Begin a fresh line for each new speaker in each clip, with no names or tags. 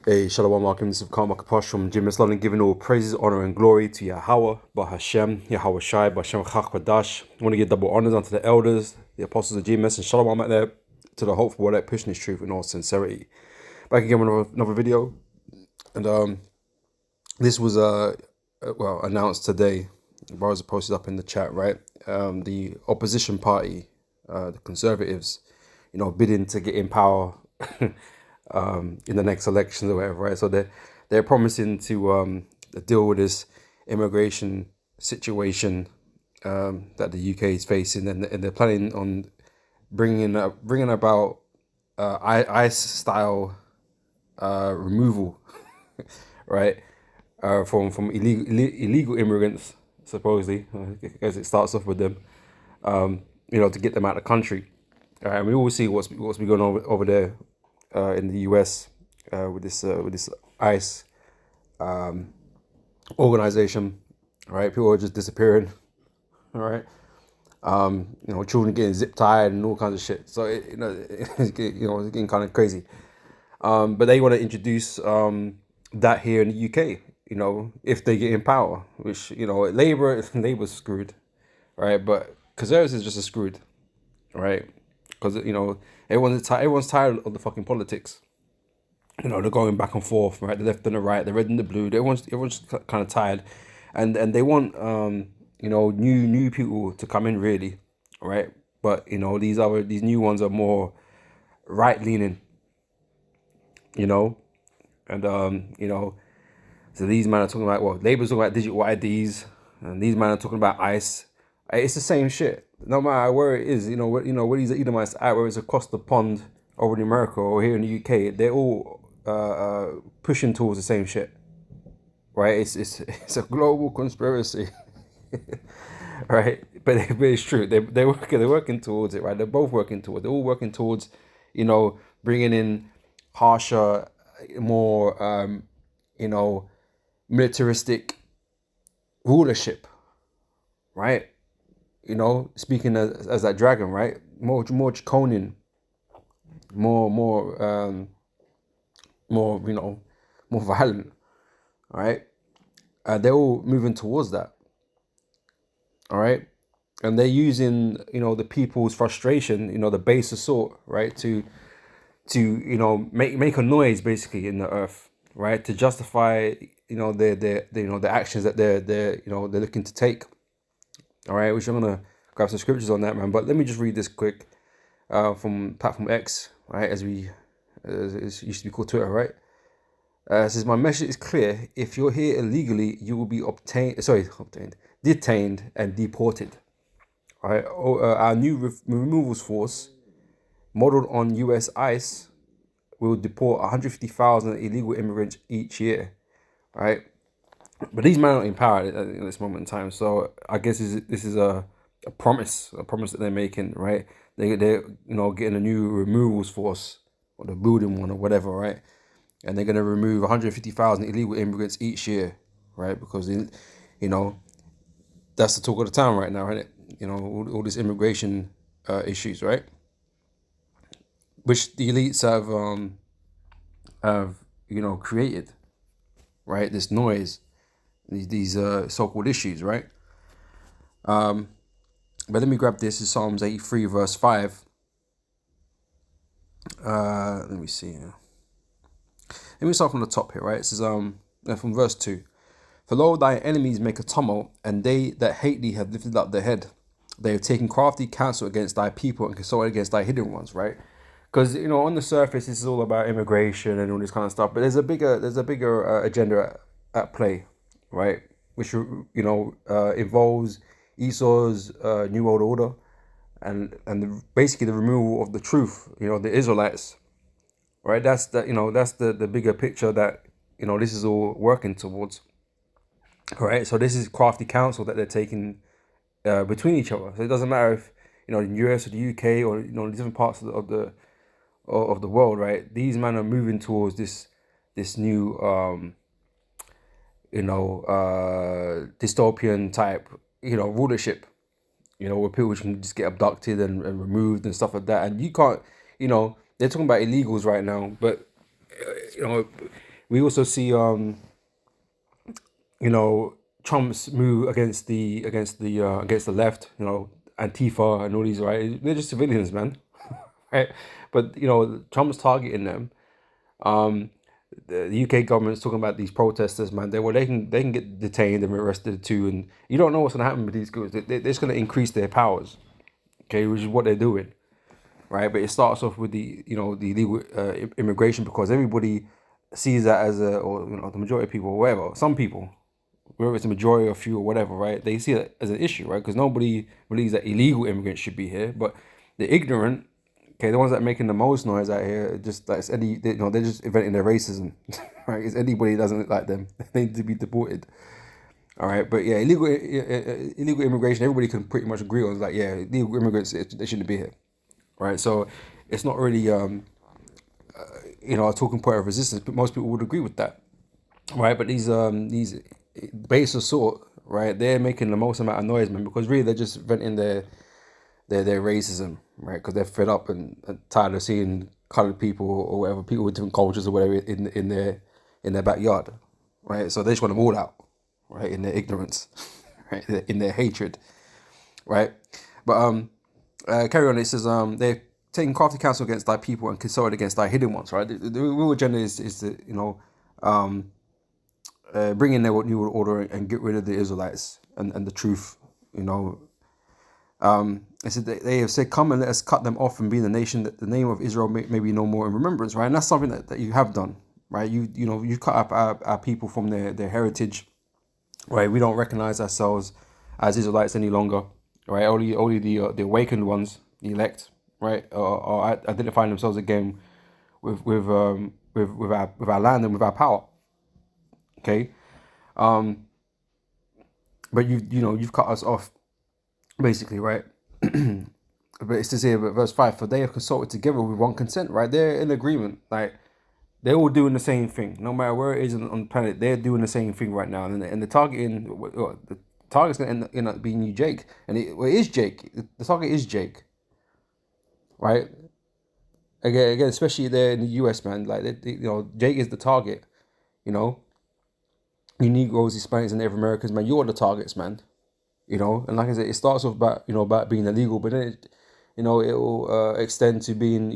Hey, Shalom, welcome. This is Karma Kaposh from Jimis London, giving all praises, honor, and glory to Yahweh, Bahashem, Yahweh Shai, Bahashem Chachwadash. I want to give double honors unto the elders, the apostles of Jimis, and Shalom out there to the hopeful one that pushing this truth in all sincerity. Back again with another video, and this was announced today. Bars are posted up in the chat, right? The opposition party, the Conservatives, bidding to get in power. In the next elections or whatever, right? So they're promising to deal with this immigration situation that the UK is facing, and they're planning on bringing about ICE style removal, right? From illegal immigrants, supposedly, as it starts off with them, to get them out of the country. And we all see what's been going on over there in the US with this ICE organization, right? People are just disappearing, all right. Children getting zip tied and all kinds of shit. So it's getting kind of crazy. But they want to introduce that here in the UK. If they get in power, which Labour's screwed, right? But Conservatives is just as screwed, right? Because everyone's tired of the fucking politics. They're going back and forth, right? The left and the right, the red and the blue. Everyone's kind of tired, and they want new people to come in, really, right? But these new ones are more right leaning, and so these men are talking about Labour's talking about digital IDs, and these men are talking about ICE. It's the same shit. No matter where it is, where these Edomites at, whether it's across the pond over in America or here in the UK, they're all pushing towards the same shit, right? It's a global conspiracy, right? But it's true. They're working towards it, right? They're both working towards. They're all working towards, bringing in harsher, more, militaristic rulership, right? Speaking as that dragon, right? More draconian, more more violent, right? They're all moving towards that, all right? And they're using, the people's frustration, the base assault, right, to make a noise basically in the earth, right, to justify, the actions that they're looking to take, all right? Which I'm gonna grab some scriptures on that, man. But let me just read this quick from platform X, right, as it used to be called Twitter, right? It says, my message is clear. If you're here illegally, you will be detained and deported. All right. Our new removals force, modeled on US ICE, will deport 150,000 illegal immigrants each year. All right. But these men are not in power at this moment in time. So I guess this is a promise that they're making, right? They're getting a new removals force, or the building one or whatever, right? And they're going to remove 150,000 illegal immigrants each year, right? Because, that's the talk of the town right now, right? All this immigration issues, right? Which the elites have created, right? This noise, these so-called issues, right? But let me grab this. Is Psalms 83 verse 5. Let me see. Let me start from the top here, right? It says from verse 2. For lo, thy enemies make a tumult, and they that hate thee have lifted up their head. They have taken crafty counsel against thy people and consulted against thy hidden ones, right? Because on the surface, this is all about immigration and all this kind of stuff, but there's a bigger agenda at play, right? Which involves Esau's new world order, and basically the removal of the truth, the Israelites, right? That's the bigger picture that this is all working towards. All right, so this is crafty counsel that they're taking between each other. So it doesn't matter if the US or the UK or different parts of the world, right? These men are moving towards this new dystopian type rulership, where people can just get abducted and removed and stuff like that. And you can't, they're talking about illegals right now, but We also see you know, Trump's move against the left, you know, Antifa and all these, right? They're just civilians, man. Right? But you know, Trump's targeting them. Um, the UK government's talking about these protesters, man. They can get detained and arrested too, and you don't know what's gonna happen with these guys. They're just gonna increase their powers, okay, which is what they're doing, right? But it starts off with the illegal immigration, because everybody sees that as or the majority of people, or whatever, some people, whether it's a majority or few or whatever, right? They see it as an issue, right? Because nobody believes that illegal immigrants should be here, but the ignorant, okay, the ones that are making the most noise out here, just like they're just inventing their racism, right? It's anybody that doesn't look like them, they need to be deported. All right, but yeah, illegal immigration, everybody can pretty much agree on. It's like, yeah, illegal immigrants, they shouldn't be here, right? So it's not really a talking point of resistance, but most people would agree with that, right? But these base assault, right? They're making the most amount of noise, man, because really they're just venting their racism, right? Because they're fed up and tired of seeing colored people or whatever, people with different cultures or whatever in their backyard, right? So they just want them all out, right? In their ignorance, right? In their hatred, right? But carry on. It says they're taking crafty counsel against thy people and consulted against thy hidden ones, right? The real agenda is to bring in their new order and get rid of the Israelites and the truth, you know. It said they have said, "Come and let us cut them off and be the nation that the name of Israel may be no more in remembrance." Right, and that's something that you have done, right? You cut up our people from their heritage, right? We don't recognize ourselves as Israelites any longer, right? Only the awakened ones, the elect, right, are identifying themselves again with our land and with our power. Okay, but you've cut us off, basically, right? But it says here, verse 5, for they have consulted together with one consent, right? They're in agreement. Like, they're all doing the same thing. No matter where it is on the planet, they're doing the same thing right now. And the target's going to end up being you, Jake. And it is Jake. The target is Jake, right? Again, especially there in the US, man. Like, Jake is the target, you know? You Negroes, Hispanics, and Native Americans, man, you're the targets, man. And like I said, it starts off about being illegal, but then it will extend to being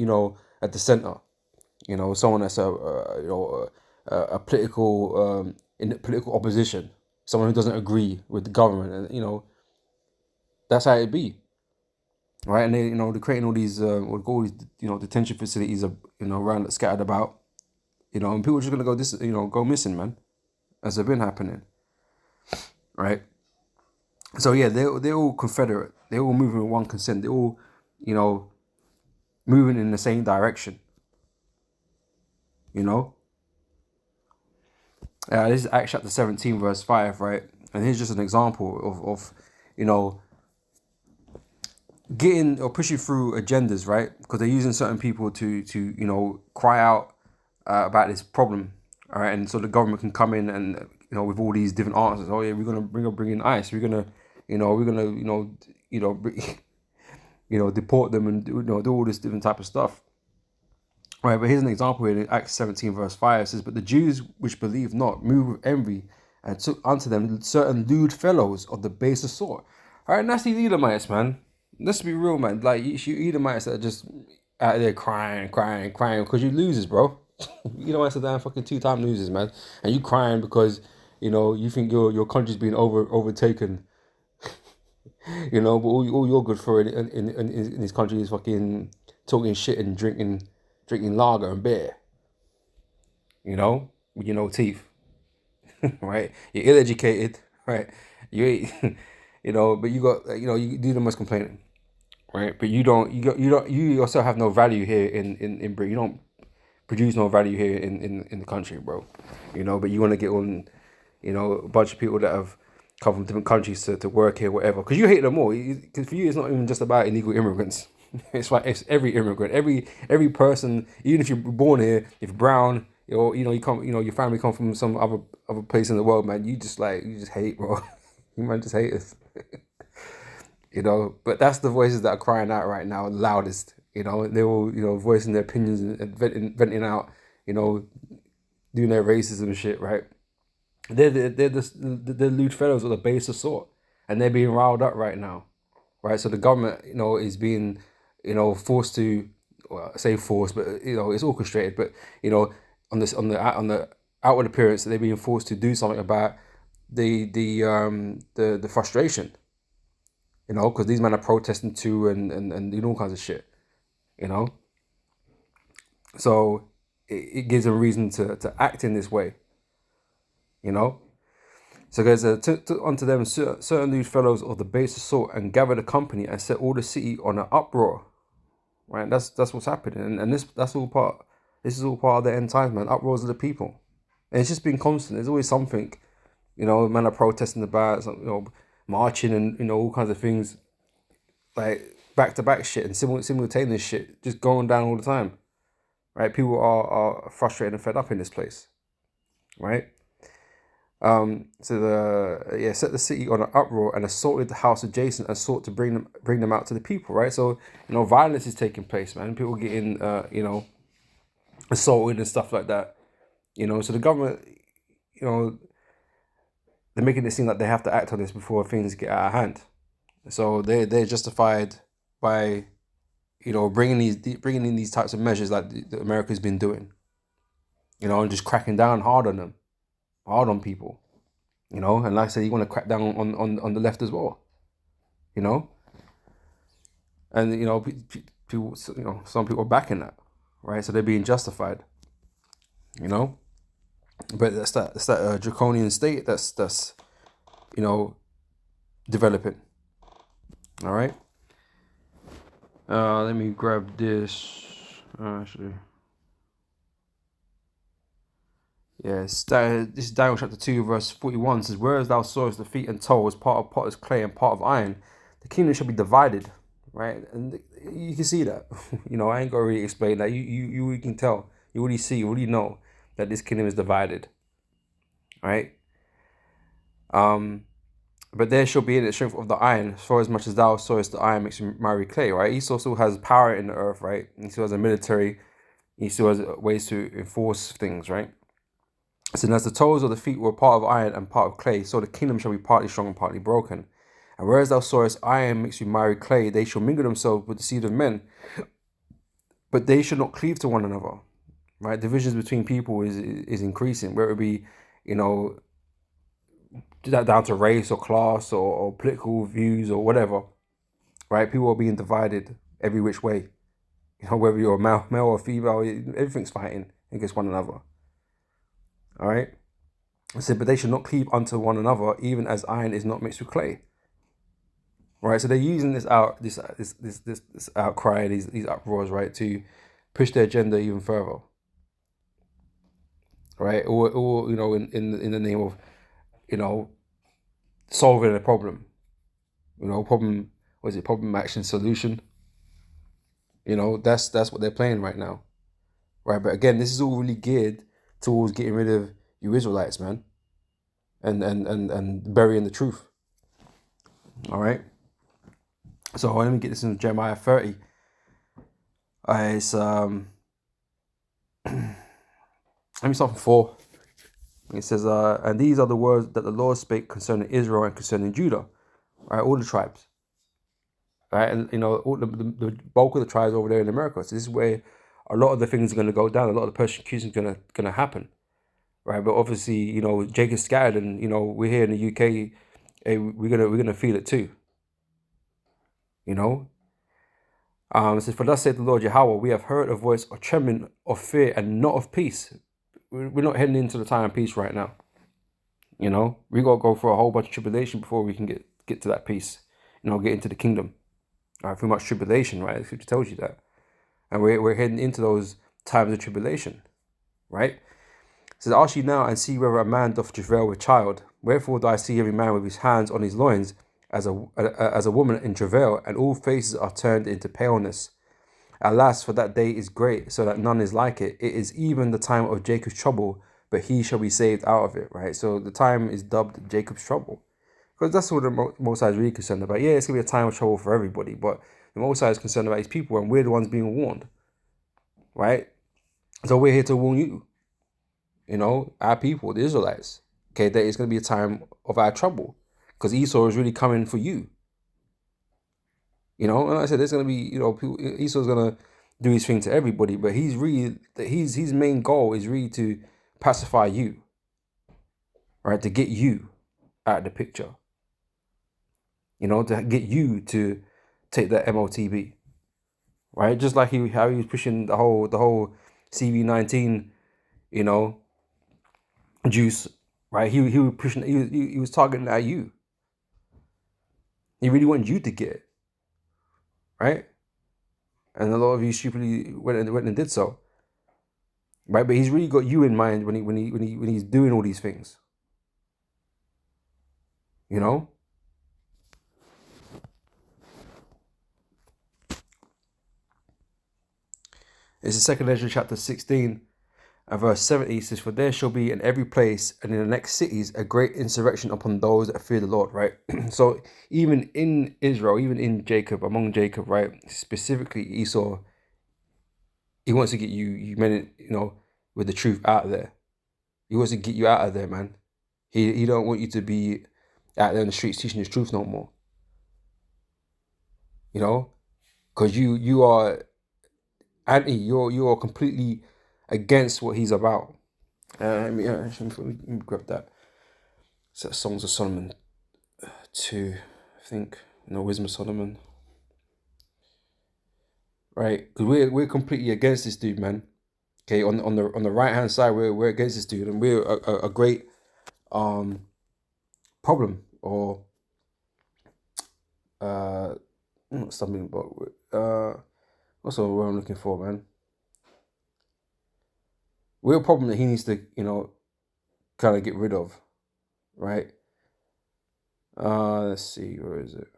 at the center, someone that's a political in political opposition, someone who doesn't agree with the government, and that's how it be, right? And they're creating all these detention facilities around, scattered about, and people are just gonna go missing, man, as they've been happening, right? So yeah, they're all confederate. They're all moving with one consent. They're all, moving in the same direction. This is Acts chapter 17, verse 5, right? And here's just an example of getting or pushing through agendas, right? Because they're using certain people to cry out about this problem, all right? And so the government can come in and with all these different answers. Oh yeah, we're gonna bring in ICE. We're gonna deport them and do all this different type of stuff. Right, but here's an example here in Acts 17, verse 5. It says, but the Jews which believed not moved with envy and took unto them certain lewd fellows of the baser sort. All right, and that's these Edomites, man. Let's be real, man. Like, you Edomites that are just out there crying because you losers, bro. Edomites are damn fucking 2-time losers, man. And you crying because, you think your country's being overtaken. But all you're good for in this country is fucking talking shit and drinking lager and beer, with no teeth, right? You're ill-educated, right? You ain't, but you got, you do the most complaining, right? But you yourself have no value here in Britain. You don't produce no value here in the country, bro. But you want to get on, a bunch of people that have come from different countries to work here, whatever. Because you hate them all. Because for you, it's not even just about illegal immigrants. It's like it's every immigrant, every person. Even if you're born here, if you're brown, you come, your family come from some other place in the world, man. You just hate, bro. You man just hate us. But that's the voices that are crying out right now, the loudest. They're all voicing their opinions and venting out, doing their racism shit, right? They're lewd fellows of the base assault, and they're being riled up right now, right? So the government, is being, forced to, well, I say forced, but it's orchestrated. But on the outward appearance, they're being forced to do something about the frustration, because these men are protesting too, and doing all kinds of shit, you know. So it gives them reason to act in this way, you know. So guys, took unto them certain lewd fellows of the base assault, and gathered a company, and set all the city on an uproar. Right, that's what's happening, and this is all part of the end times, man. Uproars of the people, and it's just been constant. There's always something, men are protesting about, marching, and all kinds of things, like back to back shit and simultaneous shit, just going down all the time. Right, people are frustrated and fed up in this place, right? Set the city on an uproar, and assaulted the house adjacent, and sought to bring them out to the people, right? So violence is taking place, man. People getting assaulted and stuff like that, so the government, they're making it seem like they have to act on this before things get out of hand. So they're justified by bringing in these types of measures like the America's been doing, and just cracking down hard on them, hard on people, and like I said, you want to crack down on the left as well, and people, some people are backing that, right? So they're being justified, but that's that draconian state that's developing. All right. Let me grab this. Actually. Yes, this is Daniel chapter 2, verse 41. It says, "Whereas thou sawest the feet and toes, part of potter's clay and part of iron, the kingdom shall be divided." Right, and you can see that. I ain't gonna really explain that. You can tell. You already see. You already know that this kingdom is divided. Right. But there shall be in the strength of the iron, for as much as thou sawest the iron makes miry clay. Right. He still has power in the earth. Right. He still has a military. He still has ways to enforce things. Right. So as the toes of the feet were part of iron and part of clay, so the kingdom shall be partly strong and partly broken. And whereas thou sawest iron mixed with miry clay, they shall mingle themselves with the seed of men, but they should not cleave to one another. Right? Divisions between people is increasing, whether it be, down to race or class or political views or whatever. Right? People are being divided every which way. Whether you're a male or female, everything's fighting against one another. All right. I said, but they should not cleave unto one another, even as iron is not mixed with clay. Right. So they're using this outcry, these uproars, right, to push their agenda even further. Right. Or in the name of, solving a problem. Problem. What is it? Problem, action, solution. That's what they're playing right now. Right. But again, this is all really geared towards getting rid of you Israelites, man, and burying the truth. All right. So let me get this in Jeremiah 30. It's let me start from 4. It says, and these are the words that the Lord spake concerning Israel and concerning Judah, right? All the tribes, right? And all the bulk of the tribes over there in America. So this is where a lot of the things are going to go down. A lot of the persecution is gonna happen. Right, but obviously, Jacob's scattered, and we're here in the UK. Hey, we're gonna feel it too. It says, "For thus saith the Lord Yahweh, we have heard a voice of trembling, of fear, and not of peace." We're not heading into the time of peace right now. We gotta go through a whole bunch of tribulation before we can get to that peace. Get into the kingdom. All right, through much tribulation, right? The scripture tells you that, and we're heading into those times of tribulation, right? It says, "Ask ye now, and see whether a man doth travail with child. Wherefore do I see every man with his hands on his loins, as a woman in travail, and all faces are turned into paleness. Alas, for that day is great, so that none is like it. It is even the time of Jacob's trouble, but he shall be saved out of it." Right? So the time is dubbed Jacob's trouble, because that's what the Most High is really concerned about. Yeah, it's gonna be a time of trouble for everybody, but the Most High is concerned about his people, and we're the ones being warned. Right? So we're here to warn you. our people, the Israelites. Okay, that it's going to be a time of our trouble because Esau is really coming for you. And like I said, there's going to be, people, Esau's going to do his thing to everybody, but he's really, his main goal is really to pacify you, right? To get you out of the picture, to get you to take that MOTB, right? Just like how he was pushing the whole CV19, juice, right? He was pushing, he was targeting at you. He really wanted you to get it, right? And a lot of you stupidly went and did so, right? But he's really got you in mind when he's doing all these things, It's the second Ezra chapter 16 and verse 70. It says, "For there shall be in every place and in the next cities a great insurrection upon those that fear the Lord," right? So even in Israel, even in Jacob, among Jacob, right? Specifically Esau, he wants to get you men, with the truth out there. He wants to get you out of there, man. He don't want you to be out there in the streets teaching his truth no more. Because you are you are completely against what he's about. Let me grab that. So Songs of Solomon 2, I think. Wisdom of Solomon. Right, because we're completely against this dude, man. Okay, on the right hand side, we're against this dude, and we're a great problem or not something, but what's the word I'm looking for, man? We're a problem that he needs to, kind of get rid of, right? Let's see, where is it?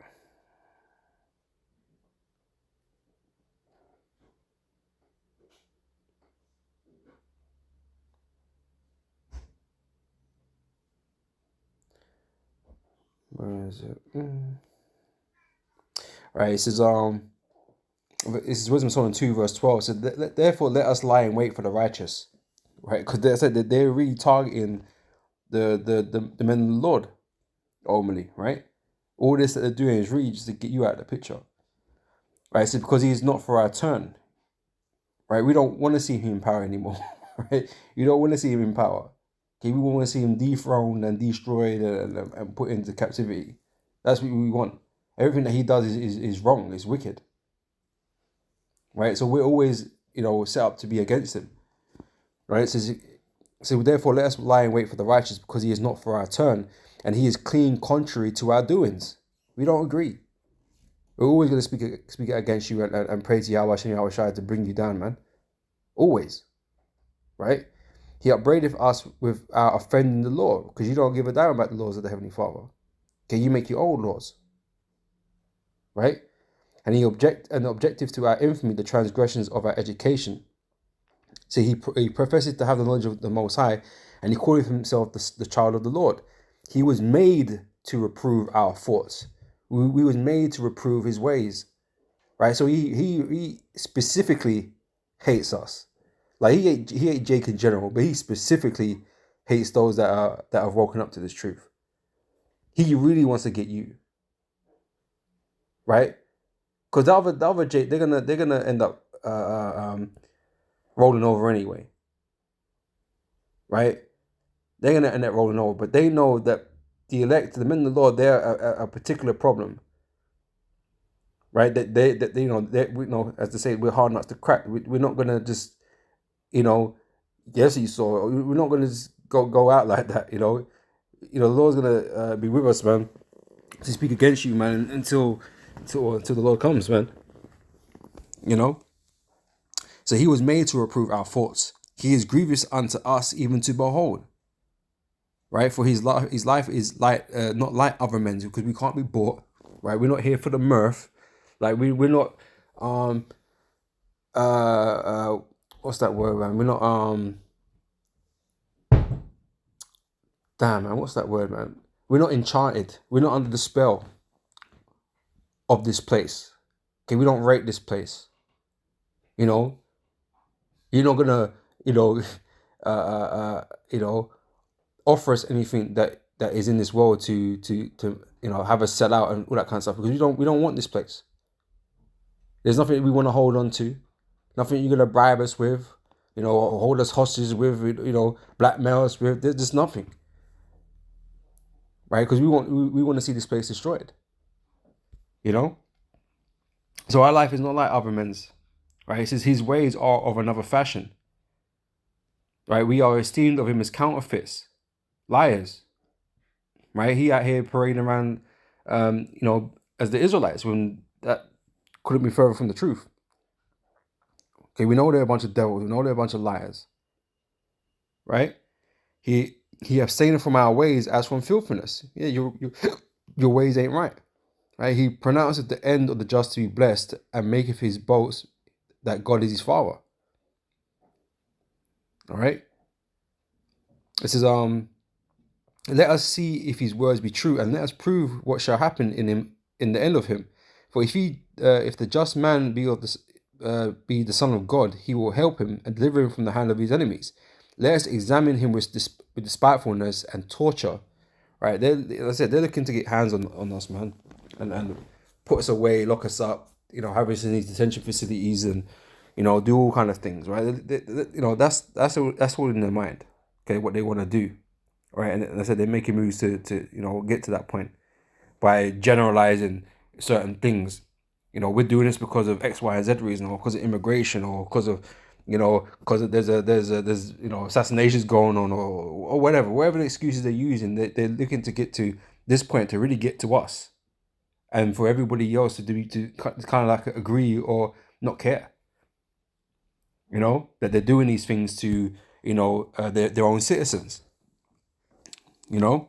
Where is it? Right, it says this is Wisdom of Solomon 2 verse 12. So therefore let us lie in wait for the righteous, right? Because they said that they're really targeting the men of the Lord ultimately, right? All this that they're doing is really just to get you out of the picture, right? So because he's not for our turn, right? We don't want to see him in power anymore, right? You don't want to see him in power. Okay, we want to see him dethroned and destroyed and put into captivity. That's what we want. Everything that he does is wrong. It's wicked, right? So we're always, set up to be against him, right? So therefore let us lie in wait for the righteous, because he is not for our turn, and he is clean contrary to our doings. We don't agree. We're always going to speak against you and pray to Yahweh Hashem Yahweh Shai to bring you down, man. Always, right? He upbraideth us with our offending the law, because you don't give a damn about the laws of the Heavenly Father. Okay, you make your own laws, right? And the objective to our infamy, the transgressions of our education. So he professes to have the knowledge of the Most High, and he calleth himself the child of the Lord. He was made to reprove our thoughts. We was made to reprove his ways, right? So he specifically hates us. Like he hate Jake in general, but he specifically hates those that have woken up to this truth. He really wants to get you, right? Because the other Jake, they're gonna end up rolling over anyway, right? They're gonna end up rolling over, but they know that the elect, the men of the Lord, they're a particular problem, right? That we as they say, we're hard nuts to crack. We're not gonna just, yes, you saw. We're not gonna just go out like that, the Lord's gonna be with us, man, to speak against you, man, until the Lord comes, man. So he was made to reprove our faults. He is grievous unto us, even to behold. Right? For his life is like not like other men's, because we can't be bought. Right? We're not here for the mirth. Like we're not what's that word, man? We're not damn, man, what's that word, man? We're not enchanted. We're not under the spell of this place. Okay, we don't rate this place. You're not gonna, you know, offer us anything that is in this world to you know, have us sell out and all that kind of stuff, because we don't want this place. There's nothing we want to hold on to, nothing you're gonna bribe us with, you know, or hold us hostage with, you know, blackmail us with. There's nothing, right? Because we want to see this place destroyed, you know. So our life is not like other men's, right? He says his ways are of another fashion, right? We are esteemed of him as counterfeits, liars, right? He out here parading around, you know, as the Israelites, when that couldn't be further from the truth. Okay, we know they're a bunch of devils. We know they're a bunch of liars, right? He abstained from our ways as from filthiness. Yeah, your ways ain't right, right? He pronounceth the end of the just to be blessed, and maketh his boast that God is his father. All right. It says, let us see if his words be true, and let us prove what shall happen in him in the end of him. For if the just man be be the son of God, he will help him and deliver him from the hand of his enemies. Let us examine him with despitefulness and torture. Right? Like I said, they're looking to get hands on us, man, and put us away, lock us up, you know, have us in these detention facilities, and you know, do all kind of things, right? You know, that's all in their mind. Okay, what they want to do, right? And I said they're making moves to you know, get to that point by generalizing certain things. You know, we're doing this because of X, Y, and Z reason, or because of immigration, or because of, you know, because there's you know, assassinations going on, or whatever the excuses they're using. They're looking to get to this point to really get to us, and for everybody else to kind of like agree or not care. You know, that they're doing these things to, you know, their own citizens. You know,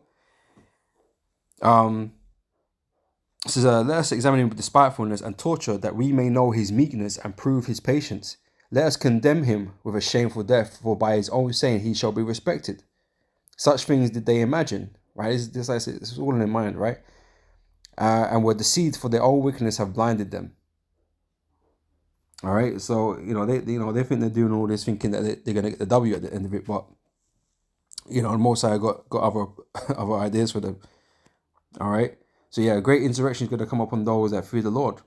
says, let us examine him with despitefulness and torture, that we may know his meekness and prove his patience. Let us condemn him with a shameful death, for by his own saying he shall be respected. Such things did they imagine, right? This is all in their mind, right? And were deceived, for their own wickedness have blinded them. All right, so you know, they think they're doing all this, thinking that they're gonna get the W at the end of it, but you know, Most High got other other ideas for them. All right, so yeah, a great insurrection is going to come upon those that fear the Lord.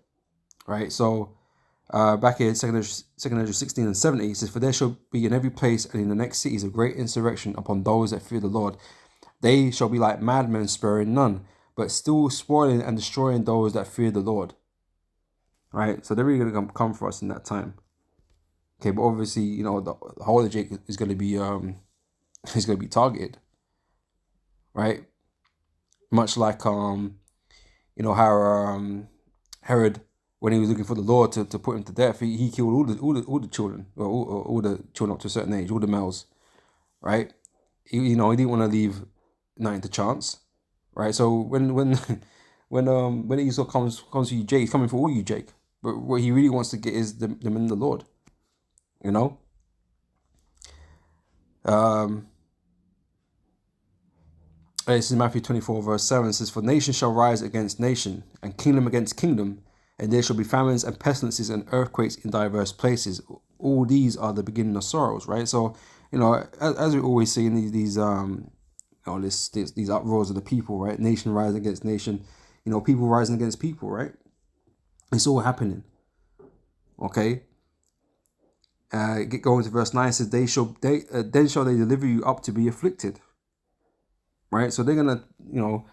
Right, so back in 2 Ezra 16 and 70, it says, for there shall be in every place and in the next cities a great insurrection upon those that fear the Lord. They shall be like madmen, sparing none, but still spoiling and destroying those that fear the Lord. Right, so they're really going to come for us in that time. Okay, but obviously, you know, the whole of Jacob is going to be is going to be targeted. Right, much like you know, how Herod, when he was looking for the Lord to put him to death, he killed all the children, or all the children up to a certain age, all the males, right? You know, he didn't want to leave nothing to chance, right? So when Esau comes to you, Jake, he's coming for all you, Jake. But what he really wants to get is them in the Lord, you know. This is Matthew 24 verse 7. It says, for nation shall rise against nation, and kingdom against kingdom, and there shall be famines and pestilences and earthquakes in diverse places. All these are the beginning of sorrows, right? So, you know, as we always see in these you know, these uproars of the people, right? Nation rising against nation, you know, people rising against people, right? It's all happening. Okay. Going to verse 9, it says, then shall they deliver you up to be afflicted. Right? So they're gonna, you know,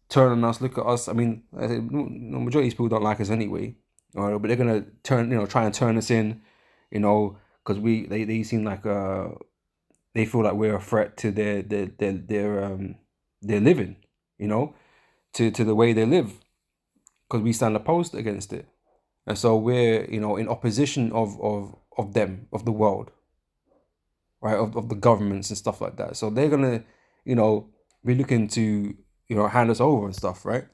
turn on us, look at us. I mean, the majority of people don't like us anyway, but they're gonna turn, you know, try and turn us in, you know, because they seem like they feel like we're a threat to their living, you know, to the way they live, because we stand opposed against it, and so we're, you know, in opposition of them, of the world, right, of the governments and stuff like that. So they're gonna, you know, be looking to, you know, hand us over and stuff, right?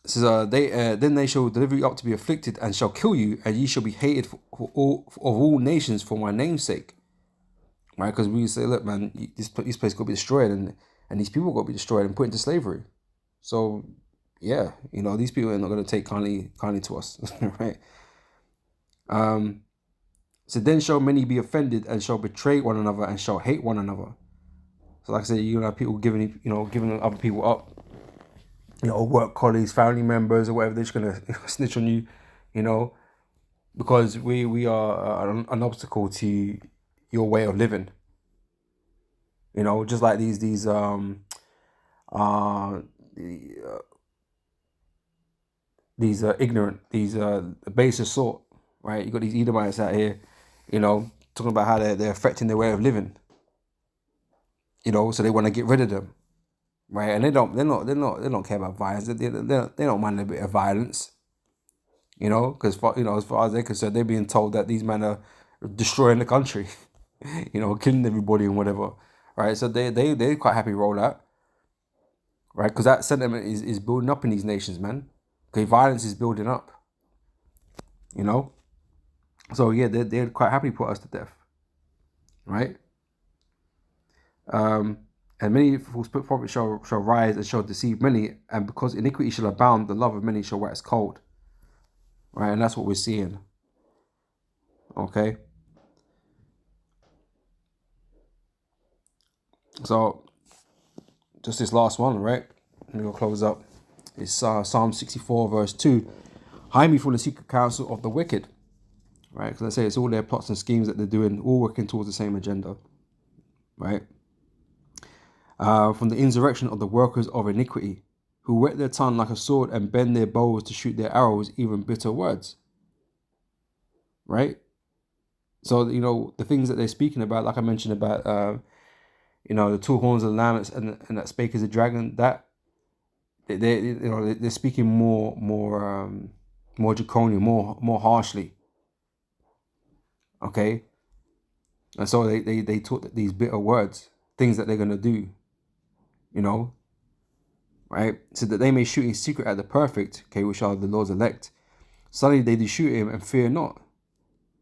Says, then they shall deliver you up to be afflicted, and shall kill you, and ye shall be hated of all nations for my name's sake. Right? Because we say, look, man, this place got to be destroyed, and these people got to be destroyed and put into slavery. So, yeah, you know, these people are not going to take kindly to us, right? So then shall many be offended and shall betray one another and shall hate one another. So like I said, you're gonna have people giving other people up, work colleagues, family members, or whatever. They're just gonna snitch on you, because we are an obstacle to your way of living. Just like these ignorant, these baser sort, right? You got these Edomites out here, talking about how they're affecting their way of living. So they want to get rid of them, right? And they don't care about violence. They don't mind a bit of violence, because as far as they're concerned, they're being told that these men are destroying the country, killing everybody and whatever, right? So they're quite happy to roll out, right? Because that sentiment is building up in these nations, man. Okay, violence is building up, So yeah, they're quite happy to put us to death, right? And many false prophets shall rise and shall deceive many, and because iniquity shall abound, the love of many shall wax cold. Right, and that's what we're seeing. Okay. So, just this last one, right? We're gonna close up. It's Psalm 64, verse 2. Hide me from the secret counsel of the wicked. Right, because I say it's all their plots and schemes that they're doing, all working towards the same agenda. Right. From the insurrection of the workers of iniquity, who whet their tongue like a sword and bend their bows to shoot their arrows, even bitter words. Right? So, the things that they're speaking about, like I mentioned about, the two horns of the lamb and that spake as a dragon, that they're speaking more draconian, more harshly. Okay? And so they taught these bitter words, things that they're going to do, right? So that they may shoot in secret at the perfect, okay, which are the Lord's elect. Suddenly they do shoot him and fear not,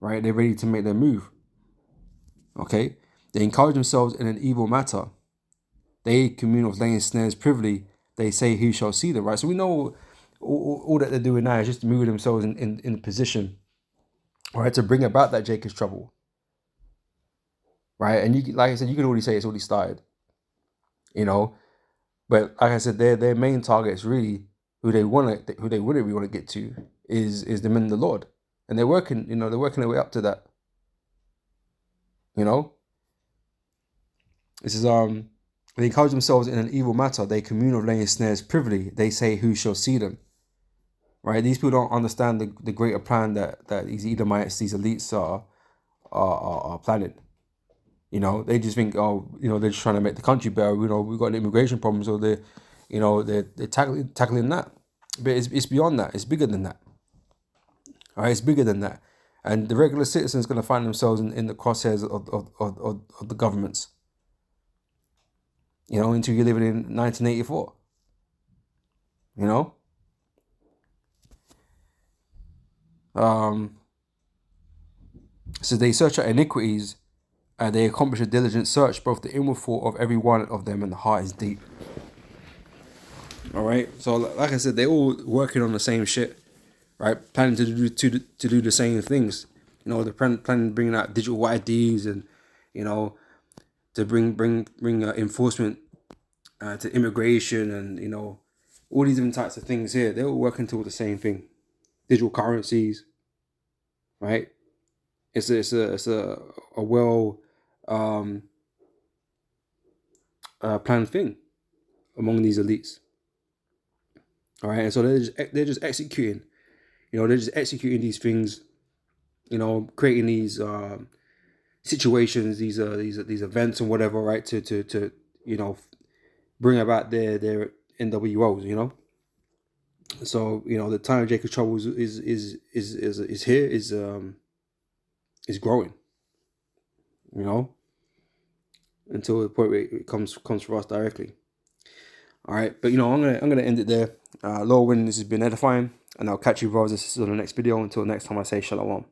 right? They're ready to make their move, okay? They encourage themselves in an evil matter. They commune of laying snares privily. They say, who shall see them, right? So we know all that they're doing now is just moving themselves in position, right, to bring about that Jacob's trouble, right? And you, like I said, you can already say it's already started, But like I said, their main targets really, who they really want to get to is the men of the Lord, and they're working their way up to that. This is they encourage themselves in an evil matter. They commune of laying snares privily. They say, who shall see them? Right? These people don't understand the greater plan that these Edomites, these elites are planning. They just think, they're just trying to make the country better. We've got an immigration problem, so they're tackling that. But it's beyond that. It's bigger than that. All right, it's bigger than that. And the regular citizens going to find themselves in the crosshairs of the governments. Until you're living in 1984. So they search out iniquities. They accomplish a diligent search, both the inward thought of every one of them and the heart is deep. All right. So, like I said, they're all working on the same shit, right? Planning to do the same things. They're planning bringing out digital IDs and, to bring enforcement to immigration and all these different types of things here. They're all working toward the same thing: digital currencies, right? It's a well planned thing among these elites. All right, and so they're just executing. They're just executing these things. Creating these situations, these events and whatever, right? To bring about their NWOs. So the time of Jacob's trouble is here, is growing. Until the point where it comes for us directly. All right, but I'm gonna end it there. Lord willing, this has been edifying, and I'll catch you brothers and sisters on the next video. Until next time, I say shalom.